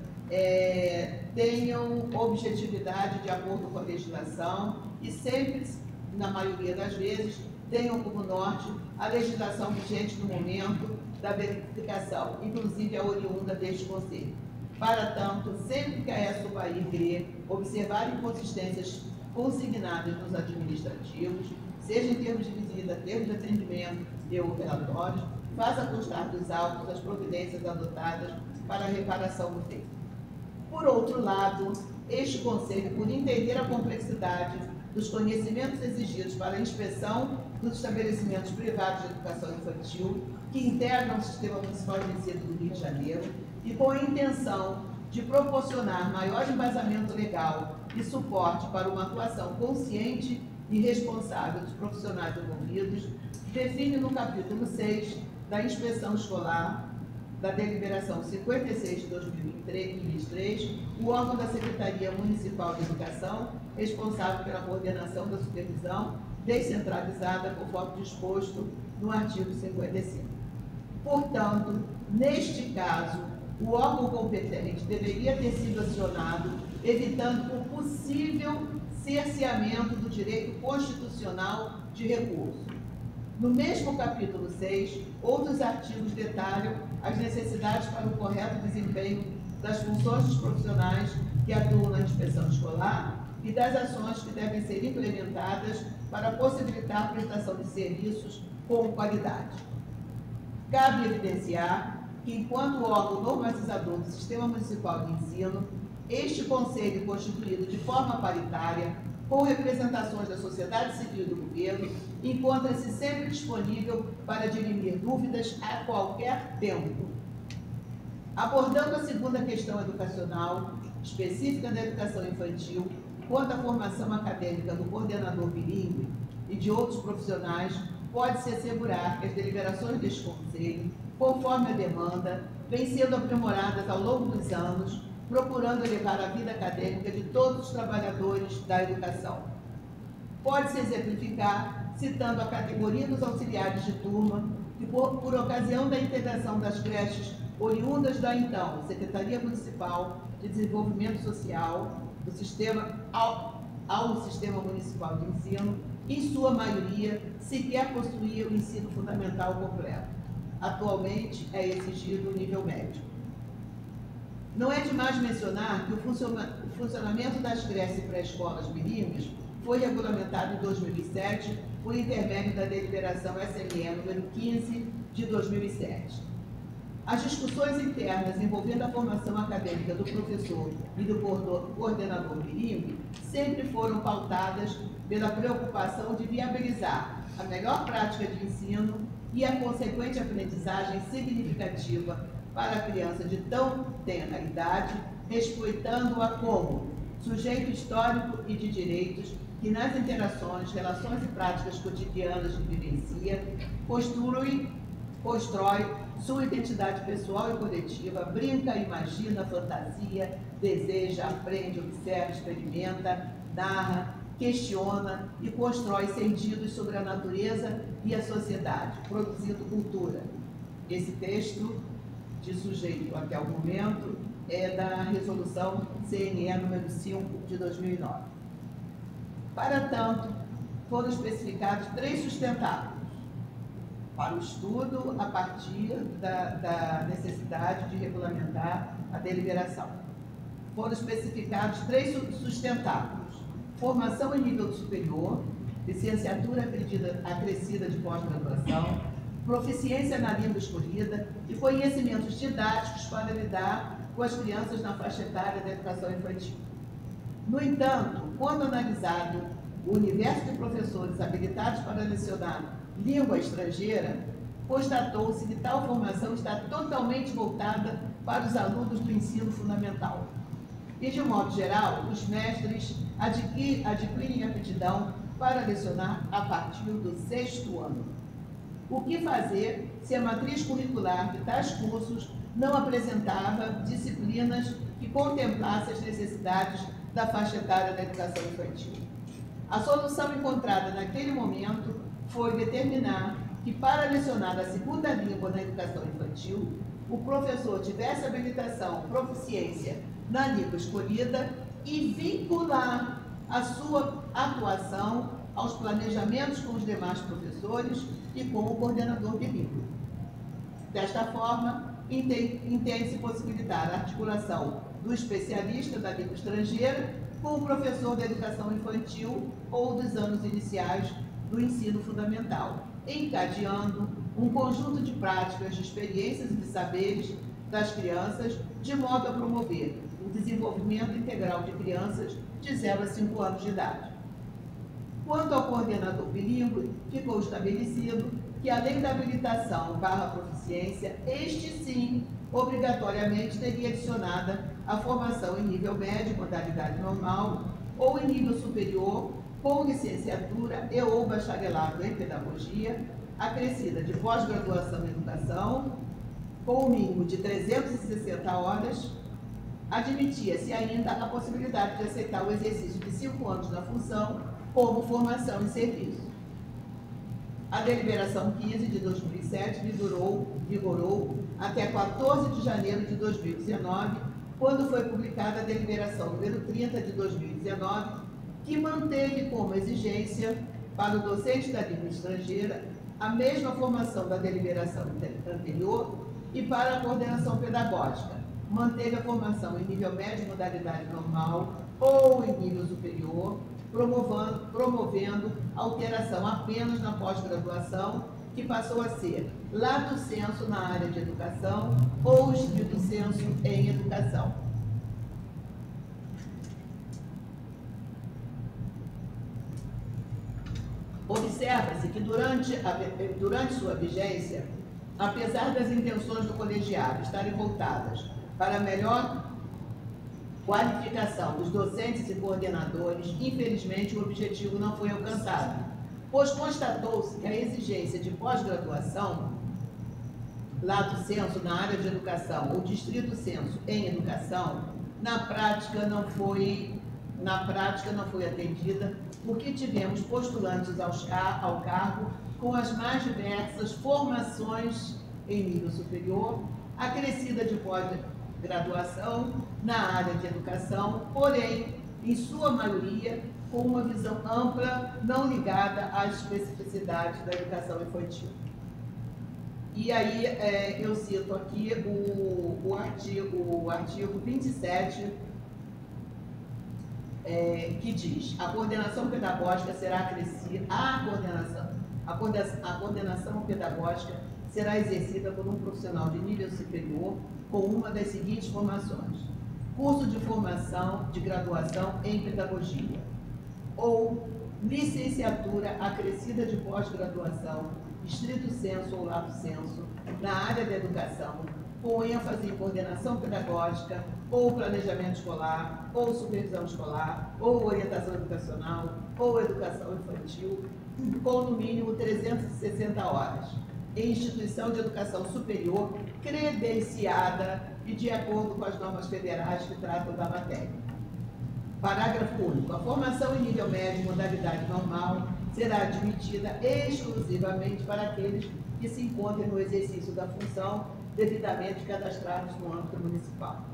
Speaker 7: tenham objetividade de acordo com a legislação e sempre, na maioria das vezes, tenham como norte a legislação vigente no momento da verificação, inclusive a oriunda deste Conselho. Para tanto, sempre que a ESO-PAIR observar inconsistências consignadas nos administrativos, seja em termos de visita, termos de atendimento e ou relatórios, faça constar dos autos as providências adotadas para a reparação do feito. Por outro lado, este Conselho, por entender a complexidade dos conhecimentos exigidos para a inspeção dos estabelecimentos privados de educação infantil que integram o Sistema Municipal de Ensino do Rio de Janeiro e com a intenção de proporcionar maior embasamento legal e suporte para uma atuação consciente e responsável dos profissionais envolvidos, define no capítulo 6 da inspeção escolar da Deliberação 56 de 2023, o órgão da Secretaria Municipal de Educação, responsável pela coordenação da supervisão descentralizada, conforme disposto no artigo 55. Portanto, neste caso, o órgão competente deveria ter sido acionado, evitando o possível cerceamento do direito constitucional de recurso. No mesmo capítulo 6, outros artigos detalham as necessidades para o correto desempenho das funções dos profissionais que atuam na inspeção escolar e das ações que devem ser implementadas para possibilitar a prestação de serviços com qualidade. Cabe evidenciar que, enquanto órgão normatizador do Sistema Municipal de Ensino, este Conselho, constituído de forma paritária, com representações da sociedade civil e do governo, encontra-se sempre disponível para dirimir dúvidas a qualquer tempo. Abordando a segunda questão educacional, específica da educação infantil, quanto à formação acadêmica do coordenador bilíngue e de outros profissionais, pode-se assegurar que as deliberações deste Conselho, conforme a demanda, vêm sendo aprimoradas ao longo dos anos, procurando elevar a vida acadêmica de todos os trabalhadores da educação. Pode-se exemplificar citando a categoria dos auxiliares de turma, que por ocasião da integração das creches oriundas da então Secretaria Municipal de Desenvolvimento Social do Sistema ao Sistema Municipal de Ensino, em sua maioria, sequer possuía o ensino fundamental completo. Atualmente, é exigido o nível médio. Não é demais mencionar que o funcionamento das creches e pré-escolas bilíngues foi regulamentado em 2007 por intermédio da Deliberação SME número 15 de 2007. As discussões internas envolvendo a formação acadêmica do professor e do coordenador bilíngue sempre foram pautadas pela preocupação de viabilizar a melhor prática de ensino e a consequente aprendizagem significativa para a criança de tão tenra idade, respeitando-a como sujeito histórico e de direitos que nas interações, relações e práticas cotidianas que vivencia, constrói sua identidade pessoal e coletiva, brinca, imagina, fantasia, deseja, aprende, observa, experimenta, narra, questiona e constrói sentidos sobre a natureza e a sociedade, produzindo cultura. Esse texto de sujeito até o momento é da resolução CNE número 5 de 2009. Para tanto, foram especificados 3 sustentáculos para o estudo a partir da necessidade de regulamentar a deliberação. Foram especificados 3 sustentáculos: formação em nível superior, licenciatura acrescida de pós-graduação, proficiência na língua escolhida e conhecimentos didáticos para lidar com as crianças na faixa etária da educação infantil. No entanto, quando analisado o universo de professores habilitados para lecionar língua estrangeira, constatou-se que tal formação está totalmente voltada para os alunos do ensino fundamental. E, de modo geral, os mestres adquirem aptidão para lecionar a partir do 6º ano. O que fazer se a matriz curricular de tais cursos não apresentava disciplinas que contemplassem as necessidades da faixa etária da educação infantil? A solução encontrada naquele momento foi determinar que, para lecionar a segunda língua na educação infantil, o professor tivesse habilitação, proficiência na língua escolhida e vincular a sua atuação aos planejamentos com os demais professores e com o coordenador bilíngue. Desta forma, entende-se possibilitar a articulação do especialista da língua estrangeira com o professor da educação infantil ou dos anos iniciais do ensino fundamental, encadeando um conjunto de práticas, de experiências e de saberes das crianças, de modo a promover o desenvolvimento integral de crianças de 0 a 5 anos de idade. Quanto ao coordenador bilíngue, ficou estabelecido que, além da habilitação / proficiência, este sim, obrigatoriamente teria adicionada a formação em nível médio, modalidade normal, ou em nível superior, com licenciatura e ou bacharelado em pedagogia, acrescida de pós-graduação em educação, com o mínimo de 360 horas, admitia-se ainda a possibilidade de aceitar o exercício de 5 anos na função como formação em serviço. A deliberação 15 de 2007 vigorou até 14 de janeiro de 2019, quando foi publicada a deliberação número 30 de 2019, que manteve como exigência para o docente da língua estrangeira a mesma formação da deliberação anterior e para a coordenação pedagógica. Manteve a formação em nível médio, modalidade normal ou em nível superior, promovendo alteração apenas na pós-graduação, que passou a ser lato sensu na área de educação ou estrito sensu em educação. Observa-se que durante sua vigência, apesar das intenções do colegiado estarem voltadas para a melhor qualificação dos docentes e coordenadores, infelizmente o objetivo não foi alcançado, pois constatou-se que a exigência de pós-graduação, lato sensu na área de educação ou distrito sensu em educação, na prática não foi atendida, porque tivemos postulantes ao cargo com as mais diversas formações em nível superior, acrescida de pós-graduação na área de educação, porém, em sua maioria, com uma visão ampla, não ligada às especificidades da educação infantil. E aí eu cito aqui o artigo 27, que diz: a coordenação pedagógica será acrescida, a coordenação pedagógica será exercida por um profissional de nível superior com uma das seguintes formações: curso de formação de graduação em pedagogia ou licenciatura acrescida de pós-graduação, estrito sensu ou lato sensu, na área da educação, com ênfase em coordenação pedagógica, ou planejamento escolar, ou supervisão escolar, ou orientação educacional, ou educação infantil, com no mínimo 360 horas, em instituição de educação superior credenciada e de acordo com as normas federais que tratam da matéria. Parágrafo único. A formação em nível médio, modalidade normal, será admitida exclusivamente para aqueles que se encontrem no exercício da função devidamente cadastrados no âmbito municipal.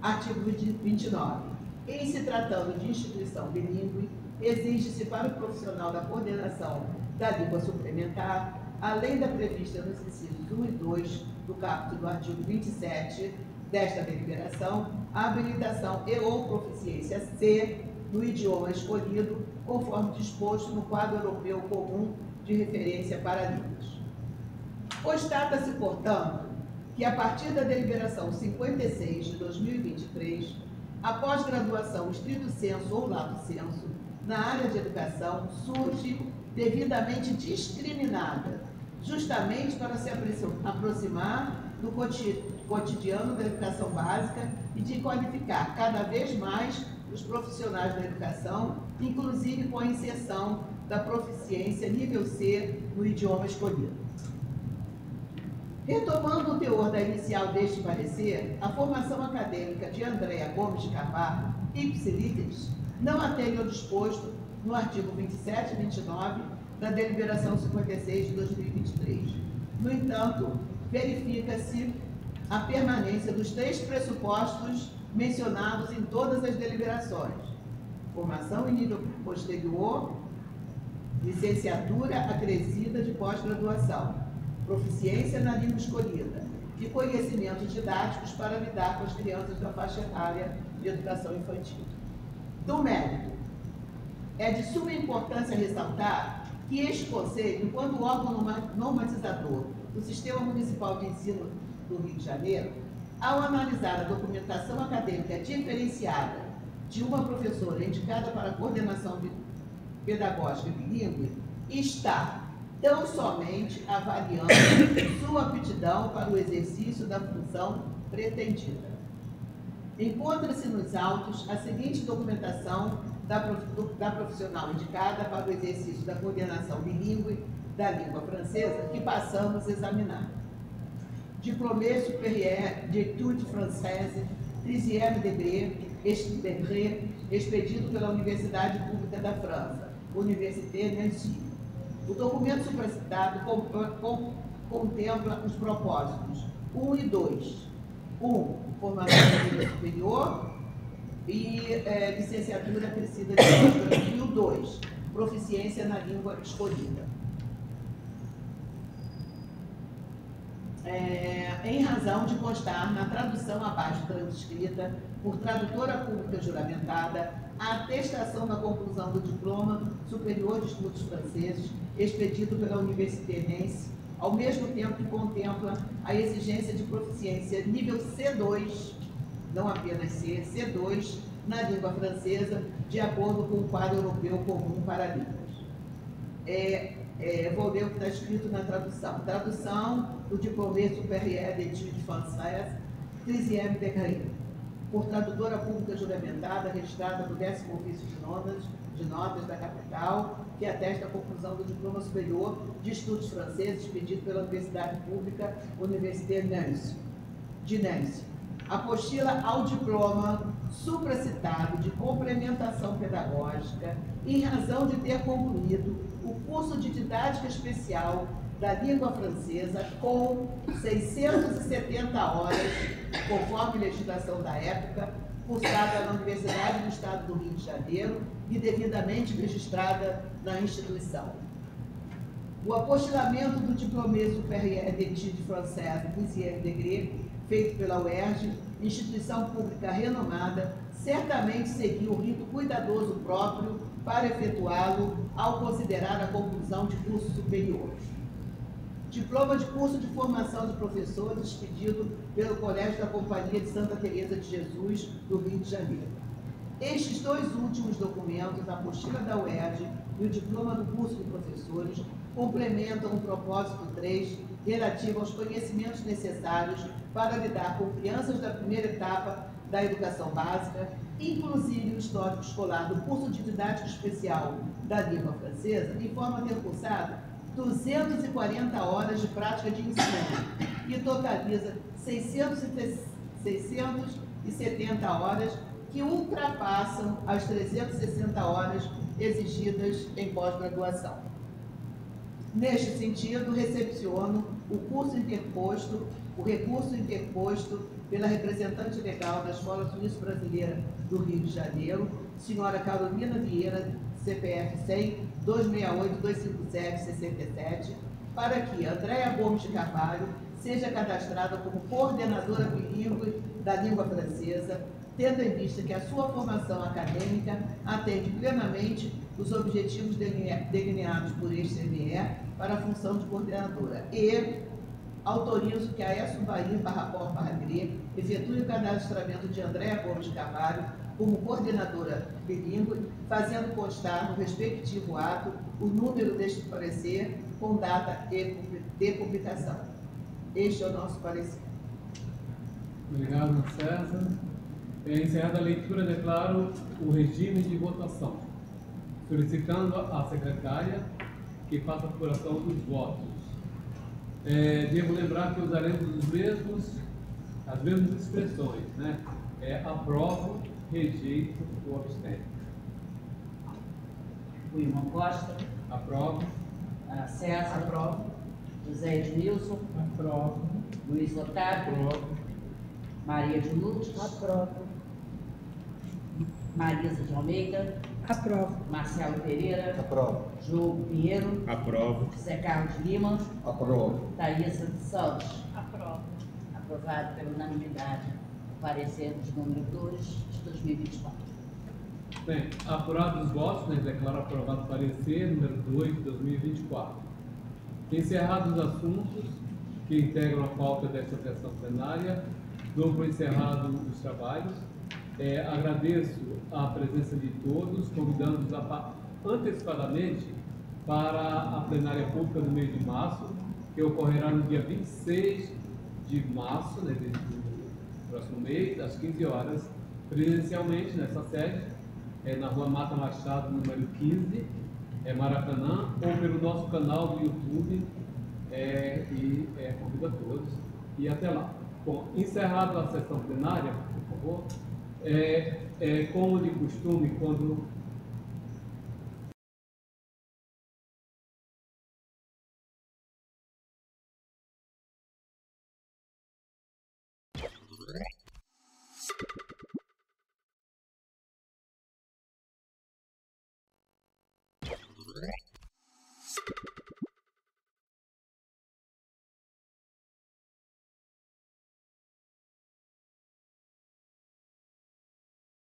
Speaker 7: Artigo 29. Em se tratando de instituição bilíngue, exige-se para o profissional da coordenação da língua suplementar, além da prevista nos incisos 1 e 2 do caput do artigo 27 desta deliberação, a habilitação e ou proficiência C no idioma escolhido, conforme disposto no quadro europeu comum de referência para línguas. Constata-se, portanto, que a partir da deliberação 56 de 2023, a pós-graduação estrito sensu ou lato sensu na área de educação surge devidamente discriminada, justamente para se aproximar do cotidiano da educação básica e de qualificar cada vez mais os profissionais da educação, inclusive com a inserção da proficiência nível C no idioma escolhido. Retomando o teor da inicial deste parecer, a formação acadêmica de Andréa Gomes Carvalho, ipsiliteris, não atende ao disposto no artigo 27 e 29 da deliberação 56 de 2023. No entanto, verifica-se a permanência dos 3 pressupostos mencionados em todas as deliberações: formação em nível posterior, licenciatura acrescida de pós-graduação, proficiência na língua escolhida e conhecimentos didáticos para lidar com as crianças da faixa etária de educação infantil. Do mérito, é de suma importância ressaltar que este Conselho, enquanto órgão normatizador do Sistema Municipal de Ensino do Rio de Janeiro, ao analisar a documentação acadêmica diferenciada de uma professora indicada para a coordenação pedagógica bilíngue, está tão somente avaliando sua aptidão para o exercício da função pretendida. Encontra-se nos autos a seguinte documentação da profissional indicada para o exercício da coordenação bilíngue da língua francesa, que passamos a examinar. Diplômé supérieur d'études françaises, 3e degré, expedido pela Universidade Pública da França, Université Nancy. O documento supracitado contempla os propósitos 1 e 2. 1. Formação de nível superior e licenciatura acrescida de letras. E o 2. Proficiência na língua escolhida. Em razão de constar na tradução abaixo transcrita por tradutora pública juramentada a atestação da conclusão do Diploma Superior de Estudos Franceses expedido pela Université Nancy, ao mesmo tempo que contempla a exigência de proficiência nível C2, não apenas C, C2, na língua francesa, de acordo com o quadro europeu comum para línguas. Vou ler o que está escrito na tradução. Tradução do Diplômé supérieur d'études françaises, 3e degré, por tradutora pública juramentada, registrada no 10º ofício de notas da capital, que atesta a conclusão do Diploma Superior de Estudos Franceses expedido pela Universidade Pública Université de Nancy. Apostila ao diploma supracitado de complementação pedagógica em razão de ter concluído o curso de didática especial da língua francesa com 670 horas, conforme legislação da época, cursada na Universidade do Estado do Rio de Janeiro e devidamente registrada na instituição. O apostilamento do Diplômé supérieur d'études françaises, 3e degré, feito pela UERJ, instituição pública renomada, certamente seguiu o rito cuidadoso próprio para efetuá-lo ao considerar a conclusão de curso superior. Diploma de curso de formação de professores expedido pelo Colégio da Companhia de Santa Teresa de Jesus, do Rio de Janeiro. Estes dois últimos documentos, a apostila da UERJ e o diploma do curso de professores, complementam o propósito 3, relativo aos conhecimentos necessários para lidar com crianças da primeira etapa da educação básica, inclusive o histórico escolar do curso de didática especial da língua francesa, informa ter cursado 240 horas de prática de ensino e totaliza 670 horas que ultrapassam as 360 horas exigidas em pós-graduação. Neste sentido, recepciono o recurso interposto pela representante legal da Escola Suíço-Brasileira do Rio de Janeiro, senhora Carolina Vieira, CPF 100 268-257-67, para que Andréa Gomes de Carvalho seja cadastrada como coordenadora bilíngue da língua francesa, tendo em vista que a sua formação acadêmica atende plenamente os objetivos delineados por este CME para a função de coordenadora. E autorizo que a ESUBAI/POR/GRE efetue o cadastramento de Andréa Gomes de Carvalho como coordenadora bilíngue, fazendo constar no respectivo ato o número deste parecer com data de publicação. Este é o nosso parecer.
Speaker 1: Obrigado, César. Encerrada a leitura, declaro o regime de votação, solicitando à secretária que faça a apuração dos votos. Devo lembrar que usaremos as mesmas expressões, né? Aprovo, rejeito ou abstenho.
Speaker 3: Wilman Costa.
Speaker 1: Aprovo.
Speaker 3: Ana César.
Speaker 5: Aprovo.
Speaker 3: José Edmilson.
Speaker 5: Aprovo.
Speaker 3: Luiz Otávio.
Speaker 5: Aprovo.
Speaker 3: Maria de Lourdes.
Speaker 8: Aprovo.
Speaker 3: Marisa de Almeida.
Speaker 8: Aprovo.
Speaker 3: Marcelo Pereira.
Speaker 6: Aprovo.
Speaker 3: João Pinheiro.
Speaker 2: Aprovo.
Speaker 3: José Carlos Lima.
Speaker 6: Aprovo.
Speaker 3: Thaisa Santos.
Speaker 9: Aprovo.
Speaker 3: Aprovado pela unanimidade o parecer de número 2 de 2024.
Speaker 1: Bem, apurados os votos, né, declaro aprovado o parecer número 2 de 2024. Encerrados os assuntos que integram a pauta desta sessão plenária, dou por encerrado os trabalhos. Agradeço a presença de todos, convidando-os antecipadamente para a plenária pública do mês de março, que ocorrerá no dia 26 de março, né, do próximo mês, às 15 horas, presencialmente nessa sede, na Rua Mata Machado, número 15, Maracanã, ou pelo nosso canal do YouTube, e convido a todos E até lá. Bom, encerrada a sessão plenária, por favor, como de costume, quando